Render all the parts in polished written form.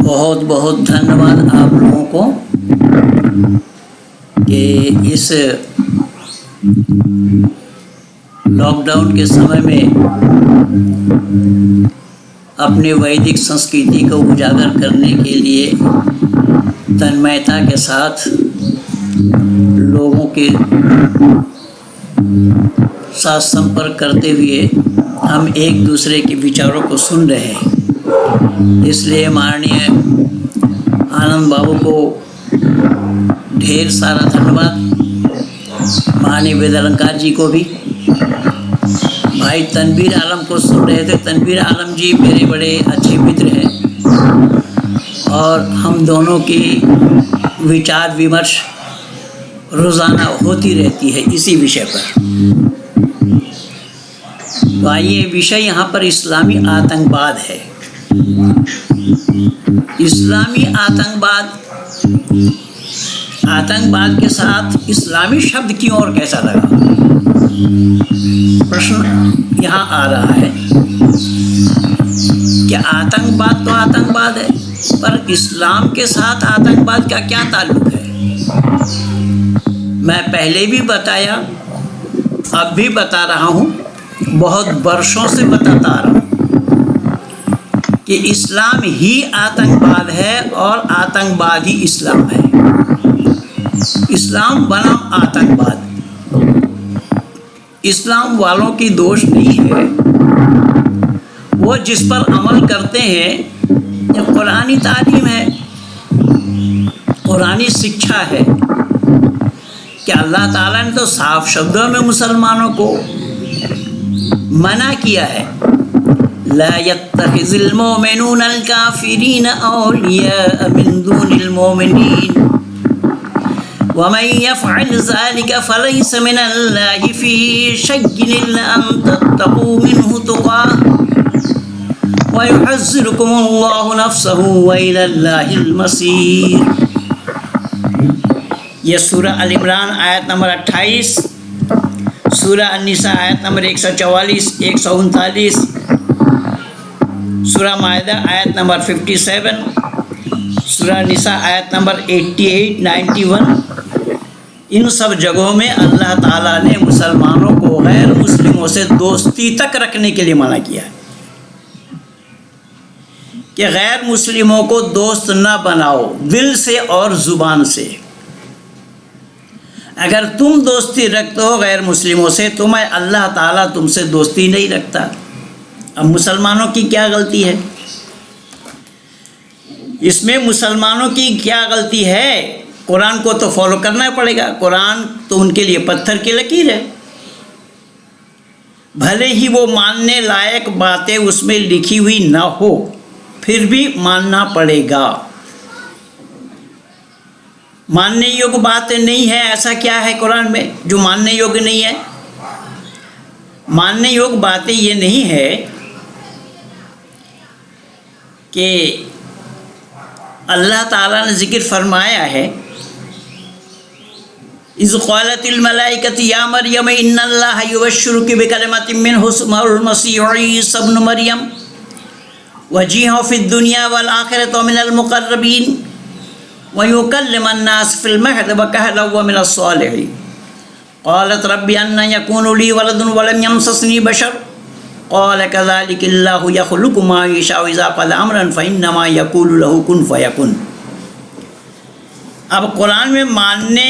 बहुत बहुत धन्यवाद आप लोगों को कि इस लॉकडाउन के समय में अपनी वैदिक संस्कृति को उजागर करने के लिए तन्मयता के साथ लोगों के साथ संपर्क करते हुए हम एक दूसरे के विचारों को सुन रहे हैं। इसलिए माननीय आनंद बाबू को ढेर सारा धन्यवाद, माननीय वेद अलंकार जी को भी। भाई तनवीर आलम को सुन रहे थे। तनवीर आलम जी मेरे बड़े अच्छे मित्र हैं और हम दोनों की विचार विमर्श रोज़ाना होती रहती है इसी विषय पर। तो आइए, विषय यहाँ पर इस्लामी आतंकवाद है। इस्लामी आतंकवाद के साथ इस्लामी शब्द क्यों और कैसा लगा, प्रश्न यहाँ आ रहा है। क्या आतंकवाद तो आतंकवाद है, पर इस्लाम के साथ आतंकवाद का क्या ताल्लुक है? मैं पहले भी बताया, अब भी बता रहा हूँ, बहुत वर्षों से बताता आ रहा हूँ कि इस्लाम ही आतंकवाद है और आतंकवाद ही इस्लाम है। इस्लाम बनाम आतंकवाद, इस्लाम वालों की दोष नहीं है। वो जिस पर अमल करते हैं, ये कुरानी तालीम है, कुरानी शिक्षा है कि अल्लाह ताला ने तो साफ शब्दों में मुसलमानों को मना किया है, ला यत्तखिज़िल मोमिनूनल काफ़िरीन औलिया मिन दूनिल मोमिनीन वमन यफ़अल ज़ालिका फ़लैस मिनल्लाहि फ़ी शय्इन इल्ला अन तत्तक़ू मिन्हु तुक़ाह व युहज़्ज़िरुकुमुल्लाहु नफ़्सहु व इलल्लाहिल मसीर। यह सूरह अल इमरान आयत नंबर 28, सूरह अन-निसा आयत नंबर 144, 139, सूरह माइदा आयत नंबर 57, सूरह निसा आयत नंबर 88, 91, इन सब जगहों में अल्लाह ताला ने मुसलमानों को गैर मुस्लिमों से दोस्ती तक रखने के लिए मना किया है कि गैर मुस्लिमों को दोस्त न बनाओ दिल से और ज़ुबान से। अगर तुम दोस्ती रखते हो गैर मुस्लिमों से तो मैं अल्लाह ताला तुमसे दोस्ती नहीं रखता। अब मुसलमानों की क्या गलती है इसमें? मुसलमानों की क्या गलती है? कुरान को तो फॉलो करना पड़ेगा। कुरान तो उनके लिए पत्थर की लकीर है। भले ही वो मानने लायक बातें उसमें लिखी हुई ना हो, फिर भी मानना पड़ेगा। मानने योग्य बातें नहीं है, ऐसा क्या है कुरान में जो मानने योग्य नहीं है? मानने योग्य बातें ये नहीं है कि अल्लाह ताला ने जिक्र फरमाया है, इज़ क़ालतिल मलाइकतु या मरियम इन्नल्लाहा युबश्शिरुकी बिकलिमतिन मिन्हु इस्मुहुल मसीह ईसा इब्न मरियम वजीहन फ़िद दुनिया वल आखिरति मिनल मुक़र्रबीन व युकल्लिमुन नास फ़िल महद व कहलन व मिनस सालिहीन क़ालत रब्बी अन्ना यकूनु ली वलदुन व लम यमससनी बशर क़ाल कज़ालिकल्लाहु यख़्लुक़ु मा यशाअ इज़ा क़ज़ा अम्रन फ़इन्नमा यक़ूलु लहु कुन फ़यकुन। अब कुरान में मानने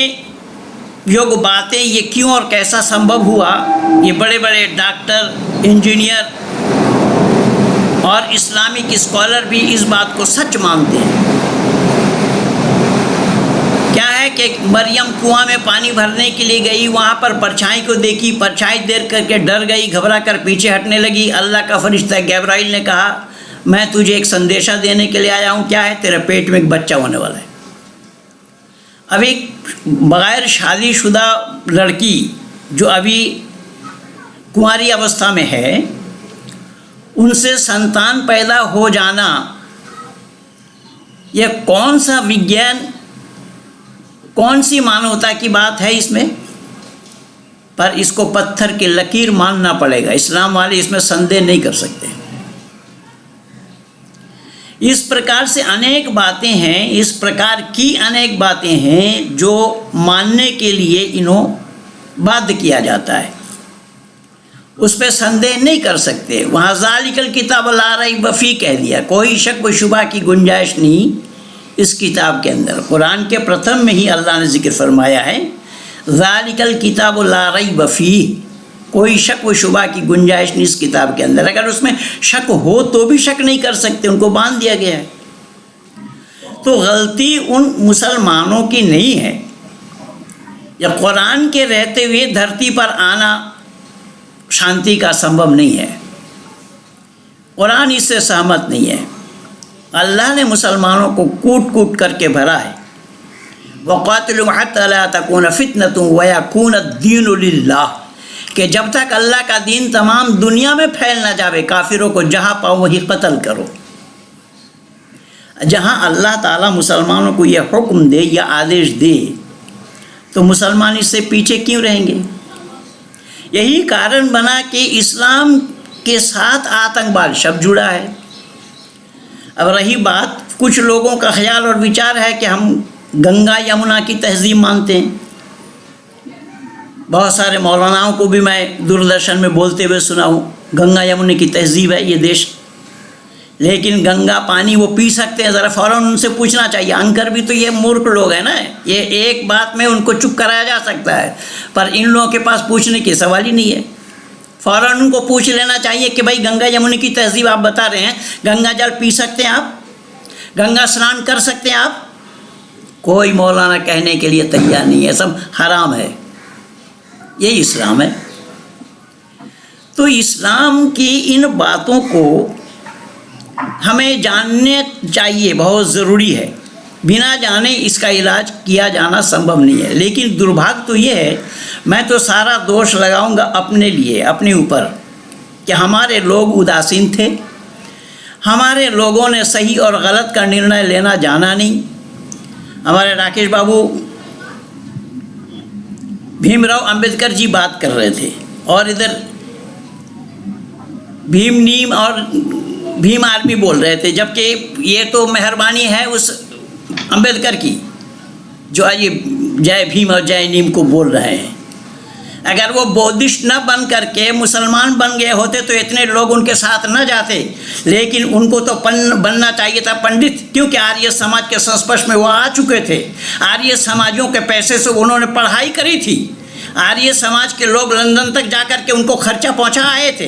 योग्य बातें ये क्यों और कैसा संभव हुआ? ये बड़े बड़े डॉक्टर, इंजीनियर और इस्लामिक स्कॉलर भी इस बात को सच मानते हैं। क्या है कि मरियम कुआं में पानी भरने के लिए गई, वहाँ पर परछाई को देखी, परछाई देख करके डर गई, घबरा कर पीछे हटने लगी। अल्लाह का फरिश्ता गैब्राइल ने कहा, मैं तुझे एक संदेशा देने के लिए आया हूँ। क्या है? तेरे पेट में एक बच्चा होने वाला है। अभी बग़ैर शादीशुदा लड़की जो अभी कुंवारी अवस्था में है, उनसे संतान पैदा हो जाना, यह कौन सा विज्ञान, कौन सी मानवता की बात है इसमें? पर इसको पत्थर की लकीर मानना पड़ेगा। इस्लाम वाले इसमें संदेह नहीं कर सकते। इस प्रकार से अनेक बातें हैं, इस प्रकार की अनेक बातें हैं जो मानने के लिए इन्हों बाध्य किया जाता है, उस पर संदेह नहीं कर सकते। वहाँ ज़ालिकल किताब ला रैब फीह कह दिया, कोई शक व शुबा की गुंजाइश नहीं इस किताब के अंदर। कुरान के प्रथम में ही अल्लाह ने जिक्र फरमाया है ज़ालिकल किताब ला रैब फीह, कोई शक व शुबा की गुंजाइश नहीं इस किताब के अंदर। अगर उसमें शक हो तो भी शक नहीं कर सकते, उनको बांध दिया गया है। तो गलती उन मुसलमानों की नहीं है। या कुरान के रहते हुए धरती पर आना शांति का संभव नहीं है, कुरान इससे सहमत नहीं है। अल्लाह ने मुसलमानों को कूट कूट करके भरा है, वक़ातिलू हत्ता ला तकून फितनतुन व यकून अद्दीनु लिल्लाह, कि जब तक अल्लाह का दीन तमाम दुनिया में फैल ना जावे, काफिरों को जहाँ पाओ वहीं कत्ल करो। जहाँ अल्लाह ताला मुसलमानों को यह हुक्म दे या आदेश दे तो मुसलमान इससे पीछे क्यों रहेंगे? यही कारण बना कि इस्लाम के साथ आतंकवाद शब्द जुड़ा है। अब रही बात, कुछ लोगों का ख्याल और विचार है कि हम गंगा यमुना की तहजीब मानते हैं। बहुत सारे मौलानाओं को भी मैं दूरदर्शन में बोलते हुए सुना हूँ, गंगा यमुना की तहजीब है ये देश, लेकिन गंगा पानी वो पी सकते हैं? ज़रा फ़ौरन उनसे पूछना चाहिए। अंकर भी तो ये मूर्ख लोग हैं ना, ये एक बात में उनको चुप कराया जा सकता है, पर इन लोगों के पास पूछने की सवाल ही नहीं है। फ़ौरन उनको पूछ लेना चाहिए कि भाई गंगा यमुना की तहजीब आप बता रहे हैं, गंगा जल पी सकते हैं आप? गंगा स्नान कर सकते हैं आप? कोई मौलाना कहने के लिए तैयार नहीं है, सब हराम है। यही इस्लाम है। तो इस्लाम की इन बातों को हमें जानने चाहिए, बहुत ज़रूरी है। बिना जाने इसका इलाज किया जाना संभव नहीं है। लेकिन दुर्भाग्य तो ये है, मैं तो सारा दोष लगाऊंगा अपने लिए, अपने ऊपर, कि हमारे लोग उदासीन थे, हमारे लोगों ने सही और गलत का निर्णय लेना जाना नहीं। हमारे राकेश बाबू भीमराव अंबेडकर जी बात कर रहे थे और इधर भीम नीम और भीम आर्मी बोल रहे थे, जबकि ये तो मेहरबानी है उस अंबेडकर की जो आज ये जय भीम और जय नीम को बोल रहे हैं। अगर वो बौद्धिस्ट न बन करके मुसलमान बन गए होते तो इतने लोग उनके साथ न जाते, लेकिन उनको तो बनना चाहिए था पंडित, क्योंकि आर्य समाज के संस्पर्श में वो आ चुके थे। आर्य समाजों के पैसे से उन्होंने पढ़ाई करी थी। आर्य समाज के लोग लंदन तक जा कर के उनको खर्चा पहुंचा आए थे,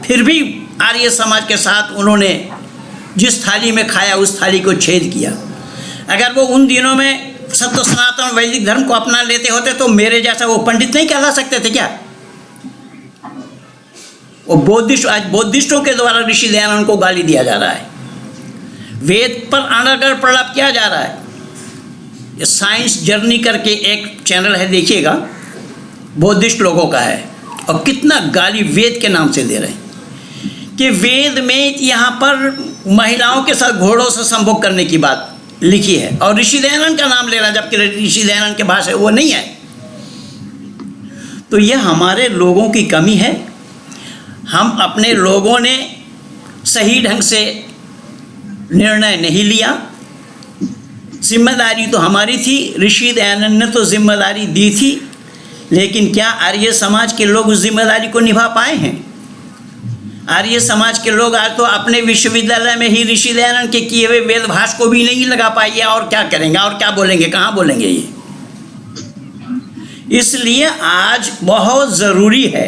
फिर भी आर्य समाज के साथ उन्होंने जिस थाली में खाया उस थाली को छेद किया। अगर वो उन दिनों में सत्य सनातन वैदिक धर्म को अपना लेते होते तो मेरे जैसा वो पंडित नहीं कहला सकते थे क्या? वो बौद्धिस्ट, आज बौद्धिस्टों के द्वारा ऋषि दयानंद को गाली दिया जा रहा है, वेद पर अनादर प्रलाप किया जा रहा है। ये साइंस जर्नी करके एक चैनल है, देखिएगा, बौद्धिस्ट लोगों का है, और कितना गाली वेद के नाम से दे रहे हैं कि वेद में यहाँ पर महिलाओं के साथ घोड़ों से संभोग करने की बात लिखी है, और ऋषि दयानंद का नाम ले रहा, जबकि ऋषि दयानंद के भाषा वो नहीं है। तो यह हमारे लोगों की कमी है। हम अपने लोगों ने सही ढंग से निर्णय नहीं लिया। जिम्मेदारी तो हमारी थी, ऋषि दयानंद ने तो जिम्मेदारी दी थी, लेकिन क्या आर्य समाज के लोग उस जिम्मेदारी को निभा पाए हैं? आर्य समाज के लोग आज तो अपने विश्वविद्यालय में ही ऋषि दयानंद के किए हुए वेद भाष को भी नहीं लगा पाए, और क्या करेंगे और क्या बोलेंगे, कहाँ बोलेंगे ये? इसलिए आज बहुत ज़रूरी है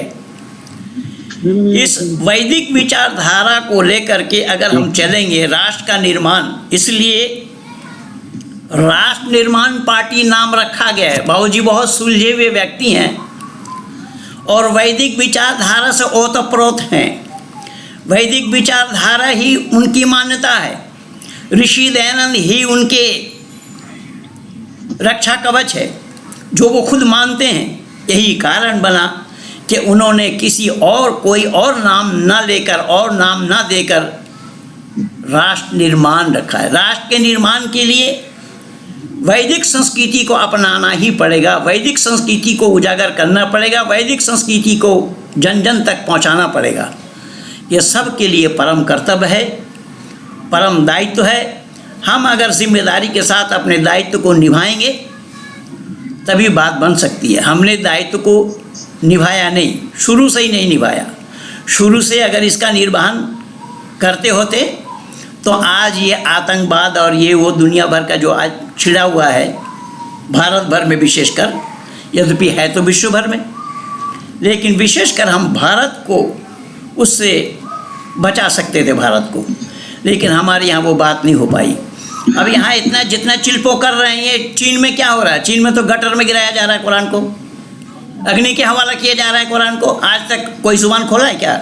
इस वैदिक विचारधारा को लेकर के अगर हम चलेंगे, राष्ट्र का निर्माण, इसलिए राष्ट्र निर्माण पार्टी नाम रखा गया है। बाबूजी बहुत सुलझे हुए व्यक्ति हैं और वैदिक विचारधारा से ओतप्रोत हैं। वैदिक विचारधारा ही उनकी मान्यता है, ऋषि दयानंद ही उनके रक्षा कवच है, जो वो खुद मानते हैं। यही कारण बना कि उन्होंने किसी और कोई और नाम न लेकर और नाम न देकर राष्ट्र निर्माण रखा है। राष्ट्र के निर्माण के लिए वैदिक संस्कृति को अपनाना ही पड़ेगा, वैदिक संस्कृति को उजागर करना पड़ेगा, वैदिक संस्कृति को जन जन तक पहुंचाना पड़ेगा। ये सब के लिए परम कर्तव्य है। परम दायित्व है। हम अगर जिम्मेदारी के साथ अपने दायित्व को निभाएंगे तभी बात बन सकती है। हमने दायित्व को निभाया नहीं, शुरू से ही नहीं निभाया। शुरू से अगर इसका निर्वहन करते होते तो आज ये आतंकवाद और ये वो दुनिया भर का जो आज छिड़ा हुआ है भारत भर में विशेषकर, यद्यपि है तो विश्व भर में, लेकिन विशेषकर हम भारत को उससे बचा सकते थे, भारत को। लेकिन हमारे यहाँ वो बात नहीं हो पाई। अब यहाँ इतना जितना चिल्पो कर रहे हैं, ये चीन में क्या हो रहा है? चीन में तो गटर में गिराया जा रहा है कुरान को, अग्नि के हवाला किया जा रहा है कुरान को। आज तक कोई जुबान खोला है क्या?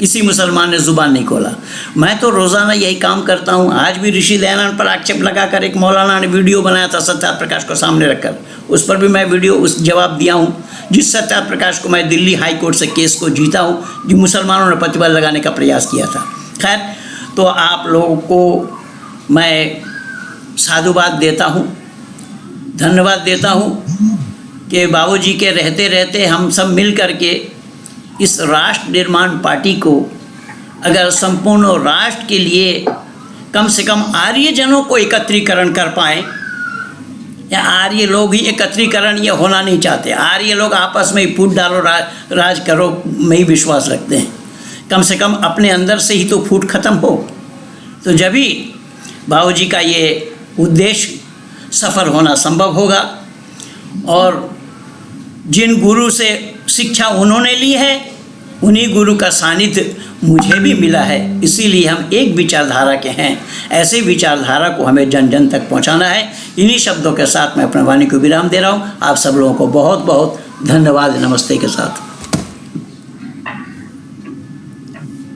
किसी मुसलमान ने ज़ुबान नहीं खोला। मैं तो रोज़ाना यही काम करता हूँ। आज भी ऋषि दयानंद पर आक्षेप लगाकर एक मौलाना ने वीडियो बनाया था सत्यार्थ प्रकाश को सामने रखकर, उस पर भी मैं वीडियो उस जवाब दिया हूँ। जिस सत्यार्थ प्रकाश को मैं दिल्ली हाई कोर्ट से केस को जीता हूँ, जो मुसलमानों ने प्रतिबंध लगाने का प्रयास किया था। खैर, तो आप लोगों को मैं साधुवाद देता हूँ, धन्यवाद देता हूँ कि बाबूजी के रहते रहते हम सब मिल कर के इस राष्ट्र निर्माण पार्टी को अगर संपूर्ण राष्ट्र के लिए कम से कम आर्यजनों को एकत्रीकरण कर पाएँ, या आर्य लोग ही एकत्रीकरण ये होना नहीं चाहते। आर्य लोग आपस में ही फूट डालो राज करो में ही विश्वास रखते हैं। कम से कम अपने अंदर से ही तो फूट खत्म हो, तो जब ही बाबूजी का ये उद्देश्य सफल होना संभव होगा। और जिन गुरु से शिक्षा उन्होंने ली है, उन्हीं गुरु का सानिध्य मुझे भी मिला है। इसीलिए हम एक विचारधारा के हैं। ऐसे विचारधारा को हमें जन जन तक पहुंचाना है। इन्हीं शब्दों के साथ मैं अपने वाणी को विराम दे रहा हूं। आप सब लोगों को बहुत बहुत धन्यवाद, नमस्ते के साथ।